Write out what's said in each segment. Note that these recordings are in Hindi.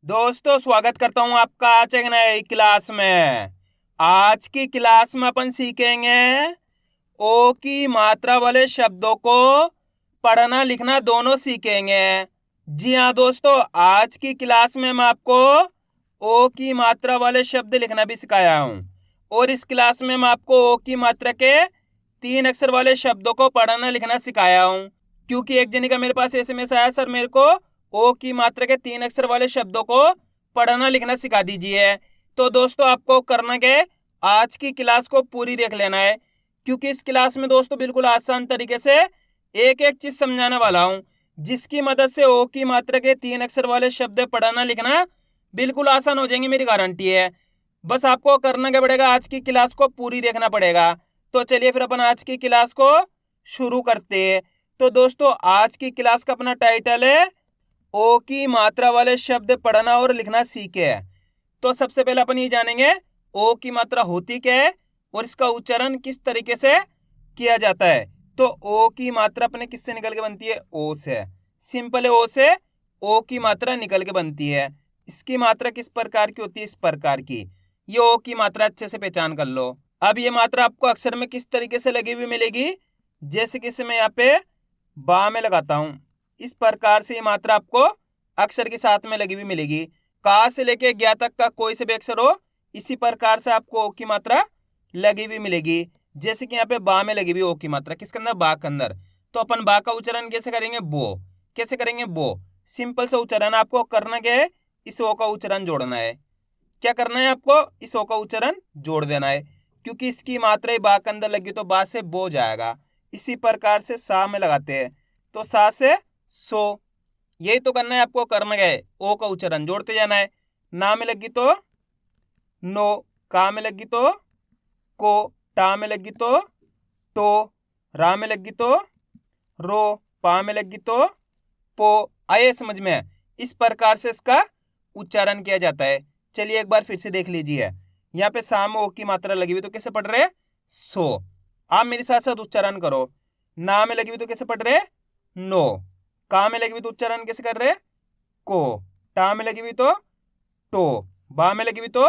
दोस्तों स्वागत करता हूं आपका आज एक नई क्लास में। आज की क्लास में अपन सीखेंगे ओ की मात्रा वाले शब्दों को पढ़ना लिखना दोनों सीखेंगे। जी हाँ दोस्तों, आज की क्लास में मैं आपको ओ की मात्रा वाले शब्द लिखना भी सिखाया हूं और इस क्लास में मैं आपको ओ की मात्रा के 3 अक्षर वाले शब्दों को पढ़ना लिखना सिखाया हूं। क्योंकि एक जनी का मेरे पास SMS आया, सर मेरे को ओ की मात्रा के 3 अक्षर वाले शब्दों को पढ़ना लिखना सिखा दीजिए। तो दोस्तों आपको करना क्या है, आज की क्लास को पूरी देख लेना है, क्योंकि इस क्लास में दोस्तों बिल्कुल आसान तरीके से एक एक चीज समझाने वाला हूं, जिसकी मदद से ओ की मात्रा के 3 अक्षर वाले शब्द पढ़ना लिखना बिल्कुल आसान हो जाएंगे, मेरी गारंटी है। बस आपको करना क्या पड़ेगा, आज की क्लास को पूरी देखना पड़ेगा। तो चलिए फिर अपन आज की क्लास को शुरू करते हैं। तो दोस्तों आज की क्लास का अपना टाइटल है ओ की मात्रा वाले शब्द पढ़ना और लिखना सीखे। तो सबसे पहले अपन ये जानेंगे ओ की मात्रा होती क्या है और इसका उच्चारण किस तरीके से किया जाता है। तो ओ की मात्रा अपने किससे निकल के बनती है, ओ से। सिंपल है, ओ से ओ की मात्रा निकल के बनती है। इसकी मात्रा किस प्रकार की होती है, इस प्रकार की। ये ओ की मात्रा अच्छे से पहचान कर लो। अब ये मात्रा आपको अक्षर में किस तरीके से लगी हुई मिलेगी, जैसे कि मैं यहाँ पे बा में लगाता हूं, इस प्रकार से ये मात्रा आपको अक्षर के साथ में लगी हुई मिलेगी। का से लेके ज्ञा तक का कोई से भी अक्षर हो, इसी प्रकार से आपको ओ की मात्रा लगी हुई मिलेगी। जैसे कि यहाँ पे बा में लगी हुई ओ की मात्रा किसके अंदर, बा के अंदर। तो अपन बा का उच्चारण कैसे करेंगे, बो। कैसे करेंगे, बो। सिंपल सा उच्चारण। आपको करना क्या है, इस ओ का उच्चारण जोड़ना है। क्या करना है आपको, इस ओ का उच्चारण जोड़ देना है, क्योंकि इसकी मात्रा ही बा के अंदर लगी तो बा से बो जाएगा। इसी प्रकार से सा में लगाते हैं तो सा से सो। यही तो करना है आपको। करना क्या है, ओ का उच्चारण जोड़ते जाना है। ना में लगी तो नो, का में लगी तो को, टा में लगी तो टो, रा में लगी तो रो, पा में लगी तो पो। आए समझ में। इस प्रकार से इसका उच्चारण किया जाता है। चलिए एक बार फिर से देख लीजिए। यहाँ पे सा में ओ की मात्रा लगी हुई तो कैसे पढ़ रहे, सो। आप मेरे साथ साथ उच्चारण करो। ना में लगी हुई तो कैसे पढ़ रहे, नो। का में लगी हुई तो उच्चारण कैसे कर रहे, को। टा में लगी हुई तो टो, बा में लगी हुई तो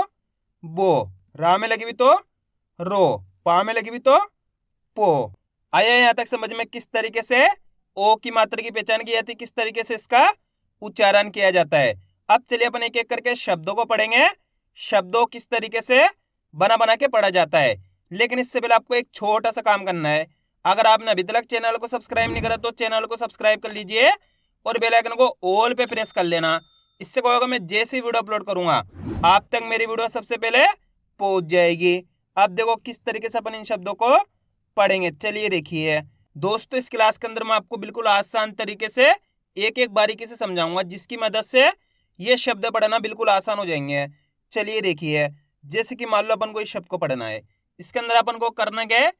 बो, रा में लगी हुई तो रो, पा में लगी हुई तो पो। आया यहाँ तक समझ में किस तरीके से ओ की मात्रा की पहचान की जाती है, किस तरीके से इसका उच्चारण किया जाता है। अब चलिए अपन एक एक करके शब्दों को पढ़ेंगे, शब्दों किस तरीके से बना बना के पढ़ा जाता है। लेकिन इससे पहले आपको एक छोटा सा काम करना है। अगर आपने अभी तक चैनल को सब्सक्राइब नहीं करा तो चैनल को सब्सक्राइब कर लीजिए और बेल आइकन को ऑल पे प्रेस कर लेना। इससे क्या होगा, मैं जैसे वीडियो अपलोड करूंगा आप तक मेरी वीडियो सबसे पहले पहुंच जाएगी। अब देखो किस तरीके से अपन इन शब्दों को पढ़ेंगे। चलिए देखिए दोस्तों, इस क्लास के अंदर मैं आपको बिल्कुल आसान तरीके से एक एक बारीकी से समझाऊंगा, जिसकी मदद से ये शब्द पढ़ना बिल्कुल आसान हो जाएंगे। चलिए देखिए, जैसे कि मान लो अपन को इस शब्द को पढ़ना है, इसके अंदर अपन को करना क्या है,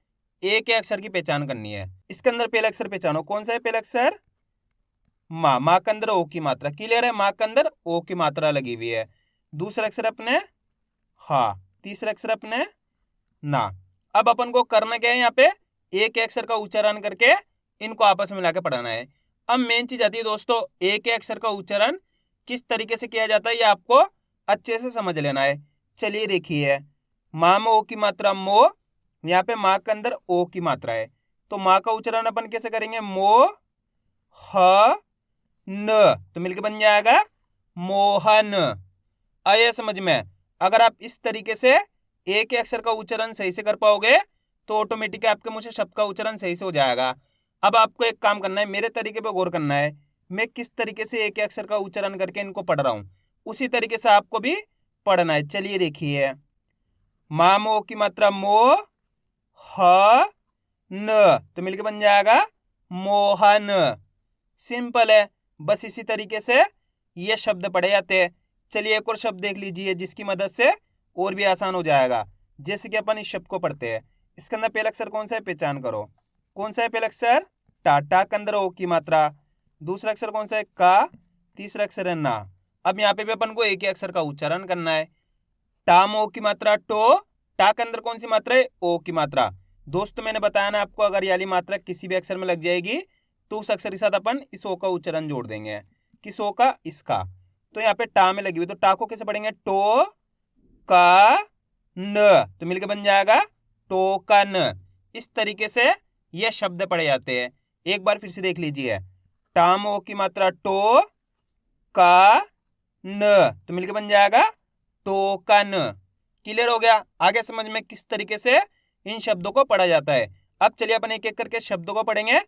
एक अक्षर की पहचान करनी है। इसके अंदर पहला अक्षर पहचानो, कौन सा है पहला अक्षर, माँ। माँ के अंदर ओ की मात्रा क्लियर है, माँ के अंदर ओ की मात्रा लगी हुई है। दूसरा अक्षर अपने हा, तीसरा अक्षर अपने ना। अब अपन को करना क्या है, यहाँ पे एक अक्षर का उच्चारण करके इनको आपस में मिलाकर पढ़ाना है। अब मेन चीज आती है दोस्तों, एक अक्षर का उच्चारण किस तरीके से किया जाता है ये आपको अच्छे से समझ लेना है। चलिए देखिए, माँ में ओ की मात्रा मो, यहाँ पे माँ के अंदर ओ की मात्रा है, तो माँ का उच्चारण अपन कैसे करेंगे, मो ह न, तो मिलके बन जाएगा मोहन। आया समझ में। अगर आप इस तरीके से एक अक्षर का उच्चारण सही से कर पाओगे तो ऑटोमेटिक आपके मुंह से शब्द का उच्चारण सही से हो जाएगा। अब आपको एक काम करना है, मेरे तरीके पे गौर करना है। मैं किस तरीके से एक अक्षर का उच्चारण करके इनको पढ़ रहा हूँ, उसी तरीके से आपको भी पढ़ना है। चलिए देखिए, मा मो की मात्रा मो, ह न, तो मिलके बन जाएगा मोहन। सिंपल है। बस इसी तरीके से ये शब्द पढ़े जाते हैं। चलिए एक और शब्द देख लीजिए, जिसकी मदद से और भी आसान हो जाएगा। जैसे कि अपन इस शब्द को पढ़ते हैं, इसके अंदर पहला अक्षर कौन सा है, पहचान करो। कौन सा है पहला अक्षर, टाटा के अंदर ओ की मात्रा। दूसरा अक्षर कौन सा है, का। तीसरा अक्षर है ना। अब यहाँ पे भी अपन को एक ही अक्षर का उच्चारण करना है। टा में ओ की मात्रा टो, टा के अंदर कौन सी मात्रा है, ओ की मात्रा। दोस्तों मैंने बताया ना आपको, अगर ये वाली मात्रा किसी भी अक्षर में लग जाएगी तो उस अक्षर के साथ अपन इस ओ का उच्चारण जोड़ देंगे। किस ओ का, इसका। तो यहाँ पे टा में लगी हुई, तो टा को कैसे पढ़ेंगे? टो का न, तो मिलके बन जाएगा टोकन। इस तरीके से ये शब्द पढ़े जाते हैं। एक बार फिर से देख लीजिए, टामो की मात्रा टो का न, तो मिलके बन जाएगा टोकन। क्लियर हो गया? आगे समझ में किस तरीके से इन शब्दों को पढ़ा जाता है। अब चलिए अपन एक एक करके शब्दों को पढ़ेंगे,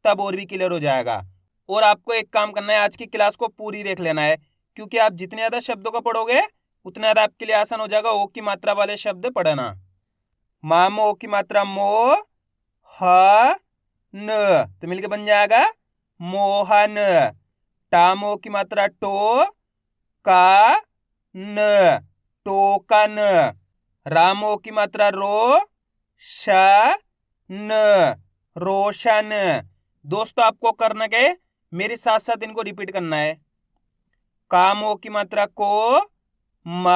तब और भी क्लियर हो जाएगा। और आपको एक काम करना है, आज की क्लास को पूरी देख लेना है, क्योंकि आप जितने ज्यादा शब्दों को पढ़ोगे उतना ज्यादा आपके लिए आसान हो जाएगा ओ की मात्रा वाले शब्द पढ़ना। मामो की मात्रा मो ह न, तो मिलके बन जाएगा मोहन। टामो की मात्रा टो का न, टोकन। रामो की मात्रा रो श न, रोशन। दोस्तों आपको करना क्या है, मेरे साथ साथ इनको रिपीट करना है। कामो की मात्रा को म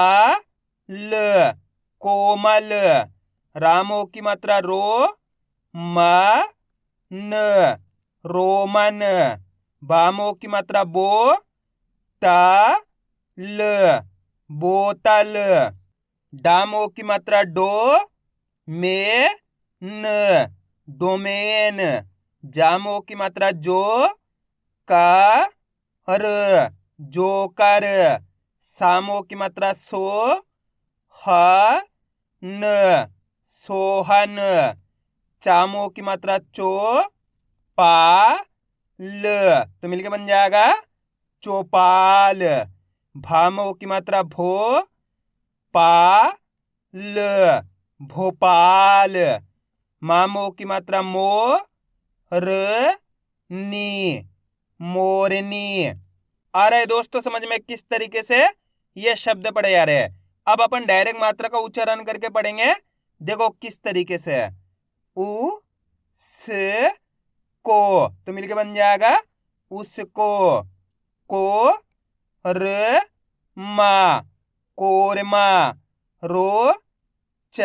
ल, कोमल। रामो की मात्रा रो म न, रोमन। बामो की मात्रा बो ता ल, बोतल। डामो की मात्रा डो में न, डोमेन। जामो की मात्रा जो का र, जोकर। सामो की मात्रा सो ह न, सोहन। चामो की मात्रा चो पा ल, तो मिलके बन जाएगा चौपाल। भामो की मात्रा भो पा ल, भोपाल। मामो की मात्रा मो र नी, मोरनी। आ रहा है दोस्तों समझ में किस तरीके से ये शब्द पढ़े जा रहे हैं। अब अपन डायरेक्ट मात्रा का उच्चारण करके पढ़ेंगे, देखो किस तरीके से है। उ स को, तो मिलके बन जाएगा उसको। को र मा, कोरमा। रो च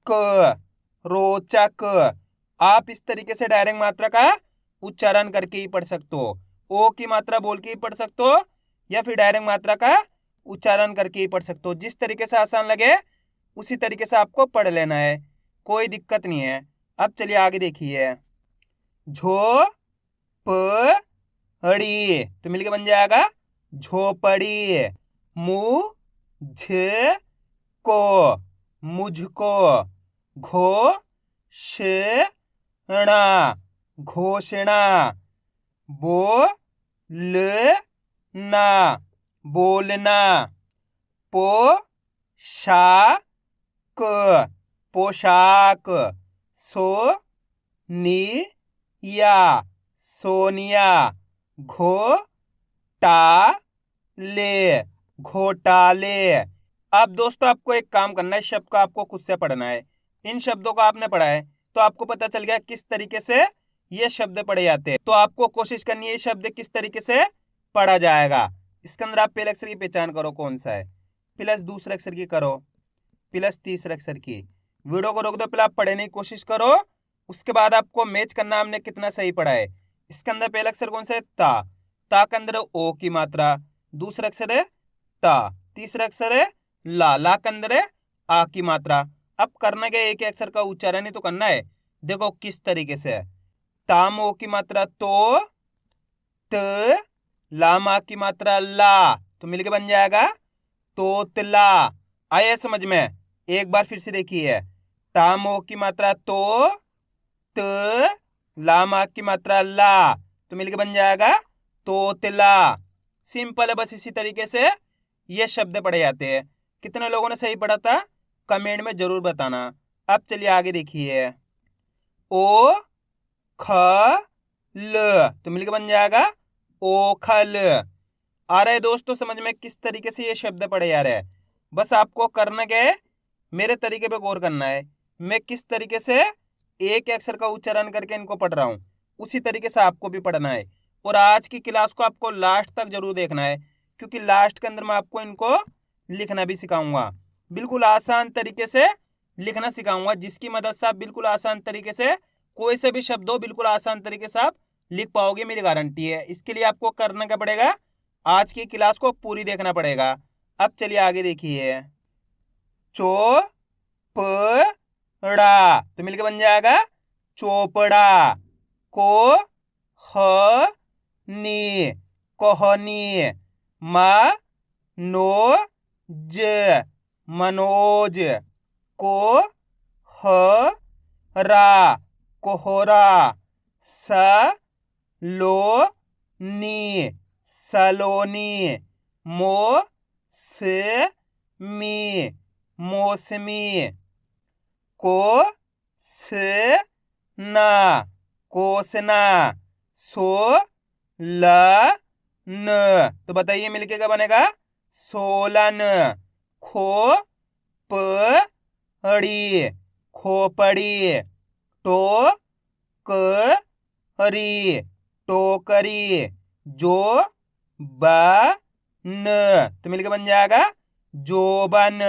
क, रोचक। आप इस तरीके से डायरेक्ट मात्रा का उच्चारण करके ही पढ़ सकते हो। ओ की मात्रा बोल के ही पढ़ सकते हो, या फिर डायरेक्ट मात्रा का उच्चारण करके ही पढ़ सकते हो। जिस तरीके से आसान लगे उसी तरीके से आपको पढ़ लेना है, कोई दिक्कत नहीं है। अब चलिए आगे देखिए। झो प ड़ी, तो मिलके बन जाएगा झोपड़ी। मु झ को, मुझको। घो ष णा, घोषणा। बो ल ना, बोलना। पो शा क, पोशाक। सो नी या, सोनिया। घो टा ले, घोटाले। अब दोस्तों आपको एक काम करना है, शब्द को आपको खुद से पढ़ना है। इन शब्दों को आपने पढ़ा है तो आपको पता चल गया किस तरीके से ये शब्द पढ़े जाते हैं। तो आपको कोशिश करनी है ये शब्द किस तरीके से पढ़ा जाएगा। इसके अंदर आप पहले अक्षर की पहचान करो कौन सा है, प्लस दूसरे अक्षर की करो, प्लस तीसरे अक्षर की। वीडियो को रोक दो, पहले आप पढ़ने की कोशिश करो, उसके बाद आपको मैच करना हमने कितना सही पढ़ा है। इसके अंदर पहला अक्षर कौन सा है? ता के अंदर ओ की मात्रा, दूसरा अक्षर है ता, तीसरा अक्षर है ला के अंदर है आ की मात्रा। अब करना क्या, एक अक्षर का उच्चारण ही तो करना है। देखो किस तरीके से है। तामो की मात्रा तो, त, लामा की मात्रा ला, तो मिलके बन जाएगा तोतला। आया समझ में? एक बार फिर से देखिए। तामो की मात्रा तो, त, लामा की मात्रा ला, तो मिलके बन जाएगा तोतला। सिंपल है, बस इसी तरीके से ये शब्द पढ़े जाते हैं। कितने लोगों ने सही पढ़ा था कमेंट में जरूर बताना। अब चलिए आगे देखिए। ओ ख ल, तो मिलके बन जाएगा ओखल। आ रहा है दोस्तों समझ में किस तरीके से ये शब्द पढ़े जा रहे हैं। बस आपको करना क्या है, मेरे तरीके पे गौर करना है। मैं किस तरीके से एक अक्षर का उच्चारण करके इनको पढ़ रहा हूँ, उसी तरीके से आपको भी पढ़ना है। और आज की क्लास को आपको लास्ट तक जरूर देखना है, क्योंकि लास्ट के अंदर मैं आपको इनको लिखना भी सिखाऊंगा। बिल्कुल आसान तरीके से लिखना सिखाऊंगा, जिसकी मदद से आप बिल्कुल आसान तरीके से कोई से भी शब्द हो बिल्कुल आसान तरीके से आप लिख पाओगे, मेरी गारंटी है। इसके लिए आपको करना क्या पड़ेगा, आज की क्लास को पूरी देखना पड़ेगा। अब चलिए आगे देखिए। चोपड़ा तो मिलके बन जाएगा चोपड़ा। कोहनी कोहनी। मनोज मनोज। कोहरा कोहरा। सलोनी सलोनी। मौसमी मौसमी। कोसना कोसना। सोलन तो बताइए मिलके क्या बनेगा? सोलन। खोपड़ी खोपड़ी। टोकरी टोकरी। जोबन तो मिलके बन जाएगा जोबन।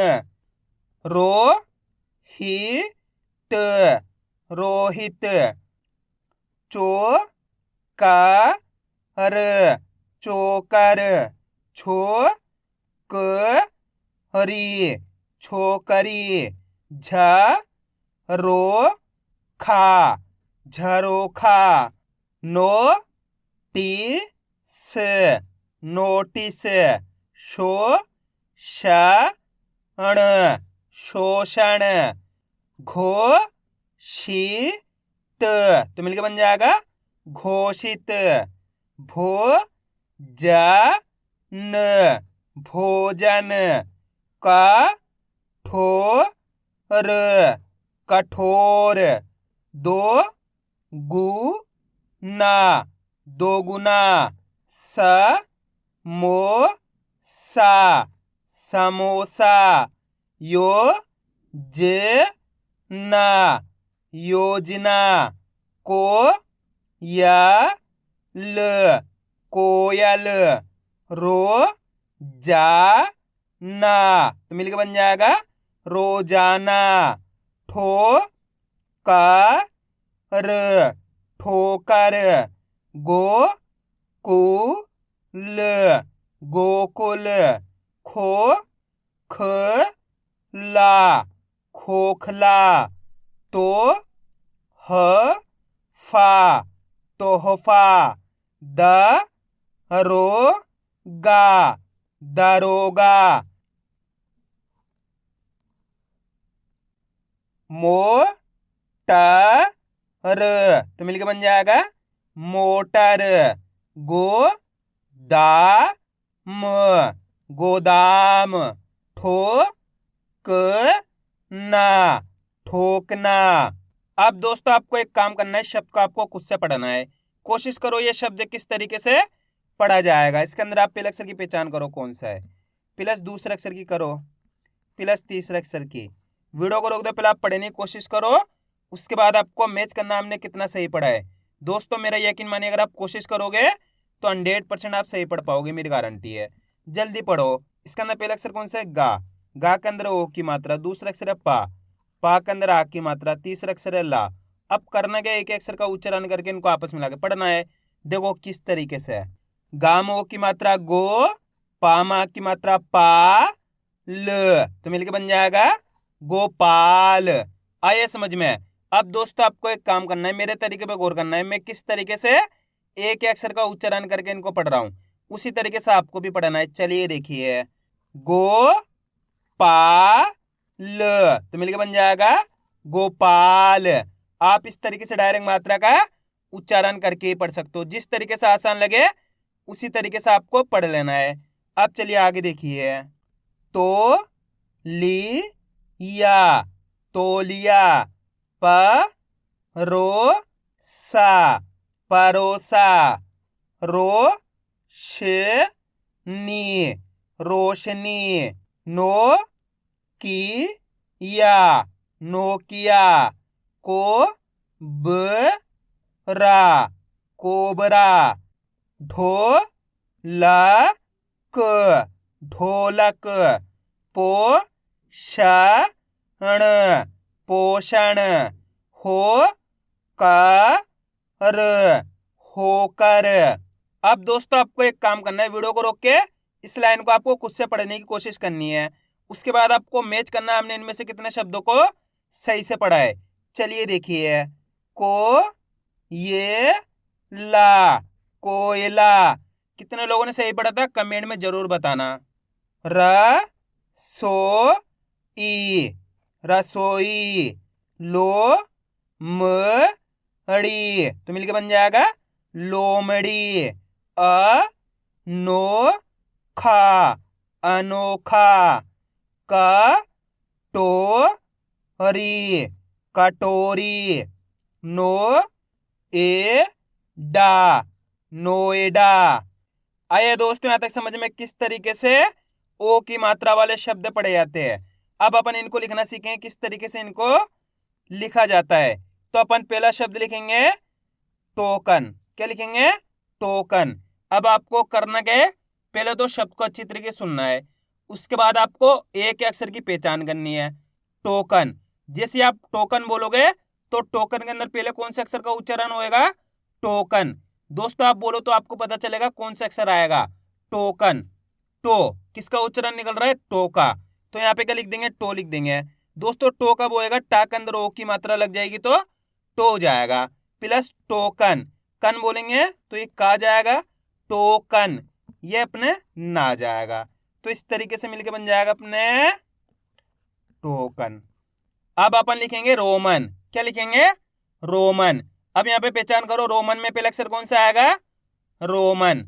रोहित रोहित। चोकर चोकर। छोकरी छोकरी। झरोखा झरोखा। Notice notice. शोषण शोषण। घोषित तो मिलके बन जाएगा घोषित। भोजन भोजन। कठोर कठोर। दोगुना दोगुना। समोसा समोसा। योजना योजना। कोयल कोयल। रोजाना तो मिलके बन जाएगा रोजाना। ठोकर ठोकर। गोकुल गोकुल। खोखला खोखला। तोहफा तोहफा। दरोगा दरोगा। मोटर तो मिलके बन जाएगा मोटर। गोदाम गोदाम। ठोकना ठोकना। अब दोस्तों आपको एक काम करना है, शब्द को आपको खुद से पढ़ना है। कोशिश करो ये शब्द किस तरीके से पढ़ा जाएगा। इसके अंदर आप पहले अक्षर की पहचान करो कौन सा है, प्लस दूसरे अक्षर की करो, प्लस तीसरे अक्षर की। वीडियो को रोक दो, पहले आप पढ़ने की कोशिश करो, उसके बाद आपको मैच करना हमने कितना सही पढ़ा है। दोस्तों मेरा यकीन मानिए, अगर आप कोशिश करोगे तो 100% आप सही पढ़ पाओगे, मेरी गारंटी है। जल्दी पढ़ो। इसके अंदर पहला अक्षर कौन सा है? गा। गा के अंदर ओ की मात्रा। दूसरा अक्षर है पा। पा के अंदर आ की मात्रा। तीसरा अक्षर है ला। अब करना क्या, एक अक्षर का उच्चारण करके इनको आपस में लाके पढ़ना है। देखो किस तरीके से है। गा में ओ की मात्रा गो, पा में आ की मात्रा पा, ल तो मिलके बन जाएगा गोपाल। आइए समझ में। अब दोस्तों आपको एक काम करना है, मेरे तरीके पे गौर करना है। मैं किस तरीके से एक अक्षर का उच्चारण करके इनको पढ़ रहा हूं, उसी तरीके से आपको भी पढ़ना है। चलिए देखिए, गो पा ल तो मिलके बन जाएगा गोपाल। आप इस तरीके से डायरेक्ट मात्रा का उच्चारण करके ही पढ़ सकते हो। जिस तरीके से आसान लगे उसी तरीके से आपको पढ़ लेना है। अब चलिए आगे देखिए। तो लिया तोलिया। परोसा परोसा। रोशनी रोशनी। Nokia Nokia. कोबरा कोबरा। ढोलक ढोलक। पोषण पोषण। होकर होकर। अब दोस्तों आपको एक काम करना है, वीडियो को रोक के इस लाइन को आपको खुद से पढ़ने की कोशिश करनी है। उसके बाद आपको मैच करना है हमने इनमें से कितने शब्दों को सही से पढ़ा है। चलिए देखिए, को ये ला, कोयला। कितने लोगों ने सही पढ़ा था कमेंट में जरूर बताना। र सो ई, रसोई। लो म ड़ी, तो मिलके बन जाएगा लोमड़ी। अ नो खा, अनोखा। क टो री, कटोरी। नो ए डा, नोएडा। आइए दोस्तों, यहाँ तक समझ में किस तरीके से ओ की मात्रा वाले शब्द पढ़े जाते हैं। अब अपन इनको लिखना सीखेंगे, किस तरीके से इनको लिखा जाता है। तो अपन पहला शब्द लिखेंगे टोकन। क्या लिखेंगे? टोकन। अब आपको करना क्या है, पहले तो शब्द को अच्छी तरीके से सुनना है, उसके बाद आपको एक अक्षर की पहचान करनी है। टोकन, जैसे आप टोकन बोलोगे तो टोकन के अंदर पहले कौन से अक्षर का उच्चारण होएगा? टोकन। दोस्तों आप बोलो तो आपको पता चलेगा कौन सा अक्षर आएगा। टोकन। टो किसका उच्चारण निकल रहा है? टो का। तो यहाँ पे क्या लिख देंगे? टो लिख देंगे। दोस्तों टो कब होएगा? टा के अंदर ओ की मात्रा लग जाएगी तो टो जाएगा। प्लस टोकन, कन बोलेंगे तो ये का जाएगा, टोकन, ये अपने ना जाएगा। तो इस तरीके से मिलके बन जाएगा अपने टोकन। अब अपन लिखेंगे रोमन। क्या लिखेंगे? रोमन। अब यहाँ पे पहचान करो, रोमन में पहला अक्षर कौन सा आएगा? रोमन।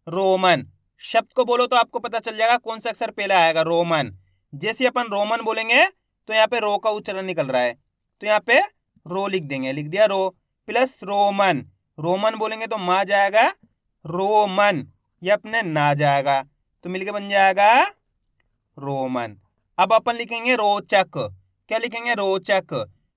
रोमन शब्द को बोलो तो आपको पता चल जाएगा कौन सा अक्षर पहले आएगा, रोमन। जैसे अपन रोमन बोलेंगे तो यहाँ पे रो का उच्चारण निकल रहा है, तो यहाँ पे रो लिख देंगे, लिख दिया रो। प्लस रोमन, रोमन बोलेंगे तो मा जाएगा, रोमन, ये अपने ना जाएगा, तो मिलके बन जाएगा रोमन। अब अपन लिखेंगे रोचक। क्या लिखेंगे? रोचक।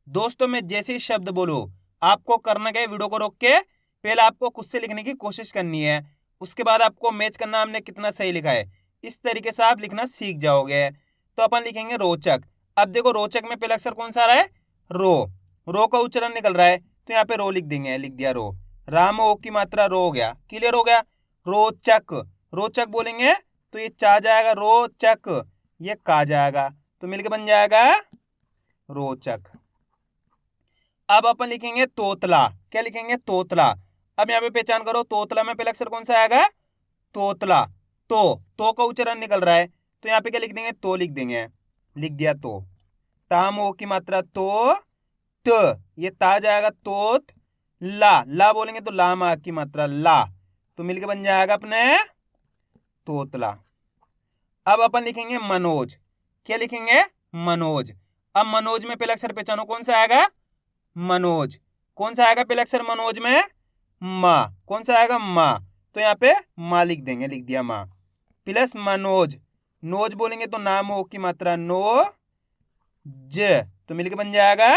दोस्तों मैं जैसे ही शब्द बोलूं आपको करना क्या है, वीडियो को रोक के पहले आपको खुद से लिखने की कोशिश करनी है, उसके बाद आपको मैच करना हमने कितना सही लिखा है। इस तरीके से आप लिखना सीख जाओगे। तो अपन लिखेंगे रोचक। अब देखो रोचक में पहला अक्षर कौन सा आ रहा है? रो। रो का उच्चारण निकल रहा है तो यहाँ पे रो लिख देंगे, लिख दिया रो। राम ओ की मात्रा रो हो गया, क्लियर हो गया। रोचक, रोचक बोलेंगे तो ये चा जाएगा, रोचक, ये का जाएगा, तो मिलके बन जाएगा रोचक। अब अपन लिखेंगे तोतला। क्या लिखेंगे? तोतला। अब यहाँ पे पहचान करो, तोतला में पहला अक्षर कौन सा आएगा? तोतला। तो का उच्चारण निकल रहा है तो यहाँ पे क्या लिख देंगे? तो लिख देंगे, लिख दिया तो। ताम ओ की मात्रा तो, त, ये ता जाएगा तोत। ला बोलेंगे तो ला मा की मात्रा ला, तो मिलके बन जाएगा अपने तोतला। अब अपन लिखेंगे मनोज। क्या लिखेंगे? मनोज। अब मनोज में पहला अक्षर पहचानो कौन सा आएगा? मनोज। कौन सा आएगा पहला अक्षर मनोज में? मा। कौन सा आएगा? मा, तो यहाँ पे मा लिख देंगे, लिख दिया मा। प्लस मनोज, नोज बोलेंगे तो नाम ओ की मात्रा नो ज, तो मिलके बन जाएगा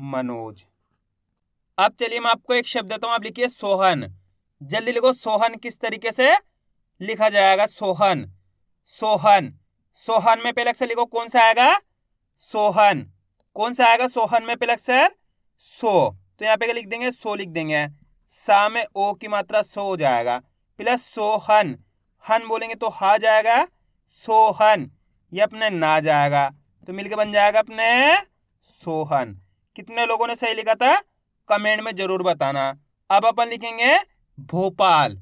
मनोज। अब चलिए मैं आपको एक शब्द देता हूं, आप लिखिए सोहन। जल्दी लिखो, सोहन किस तरीके से लिखा जाएगा? सोहन। सोहन, सोहन में पहला अक्षर लिखो कौन सा आएगा? सोहन। कौन सा आएगा सोहन में पहला अक्षर? सो, तो यहाँ पे क्या लिख देंगे? सो लिख देंगे। सा में ओ की मात्रा सो हो जाएगा, प्लस सोहन, हन बोलेंगे तो हा जाएगा, सोहन, ये अपने ना जाएगा, तो मिलके बन जाएगा अपने सोहन। कितने लोगों ने सही लिखा था कमेंट में जरूर बताना। अब अपन लिखेंगे भोपाल।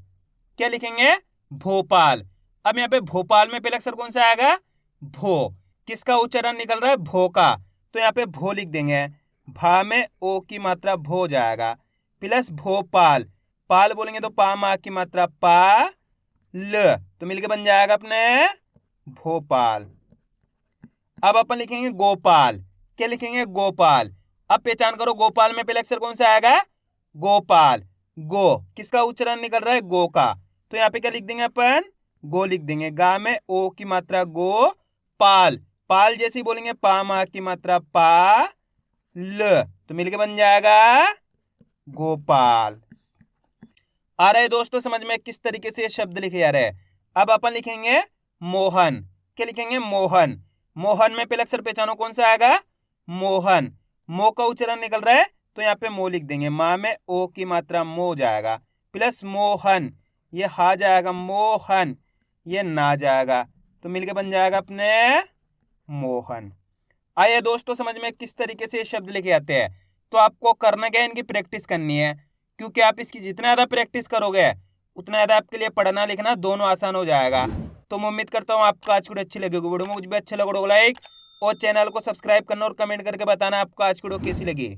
क्या लिखेंगे? भोपाल। अब यहाँ पे भोपाल में पहला अक्षर कौन सा आएगा? भो। किसका उच्चारण निकल रहा है? भो का, तो यहाँ पे भो लिख देंगे। भा में ओ की मात्रा भो जाएगा, प्लस भोपाल, पाल बोलेंगे तो पा मा की मात्रा पा ल, तो मिलके बन जाएगा अपने भोपाल। अब अपन लिखेंगे गोपाल। क्या लिखेंगे? गोपाल। अब पहचान करो, गोपाल में पहला अक्षर कौन सा आएगा? गोपाल। गो किसका उच्चारण निकल रहा है? गो का, तो यहाँ पे क्या लिख देंगे अपन? गो लिख देंगे। गा में ओ की मात्रा गो, पाल, पाल जैसी बोलेंगे पा मा की मात्रा पा ल, तो मिलके बन जाएगा गोपाल। आ रहा है दोस्तों समझ में किस तरीके से ये शब्द लिखे जा रहे हैं? अब अपन लिखेंगे मोहन। क्या लिखेंगे? मोहन। मोहन में पहला अक्षर पहचानो कौन सा आएगा? मोहन। मो का उच्चारण निकल रहा है तो यहाँ पे मो लिख देंगे, माँ में ओ की मात्रा मो जाएगा, प्लस मोहन, ये हा जाएगा मोहन, ये ना जाएगा, तो मिलके बन जाएगा अपने मोहन। आइए दोस्तों समझ में किस तरीके से ये शब्द लेके आते हैं। तो आपको करना क्या है, इनकी प्रैक्टिस करनी है, क्योंकि आप इसकी जितना ज़्यादा प्रैक्टिस करोगे उतना ज़्यादा आपके लिए पढ़ना लिखना दोनों आसान हो जाएगा। तो मैं उम्मीद करता हूँ आपको आज की वीडियो अच्छी लगेगी। वीडियो में कुछ भी अच्छा लगा लाइक और चैनल को सब्सक्राइब करना और कमेंट करके बताना आपको आज की वीडियो कैसी लगी।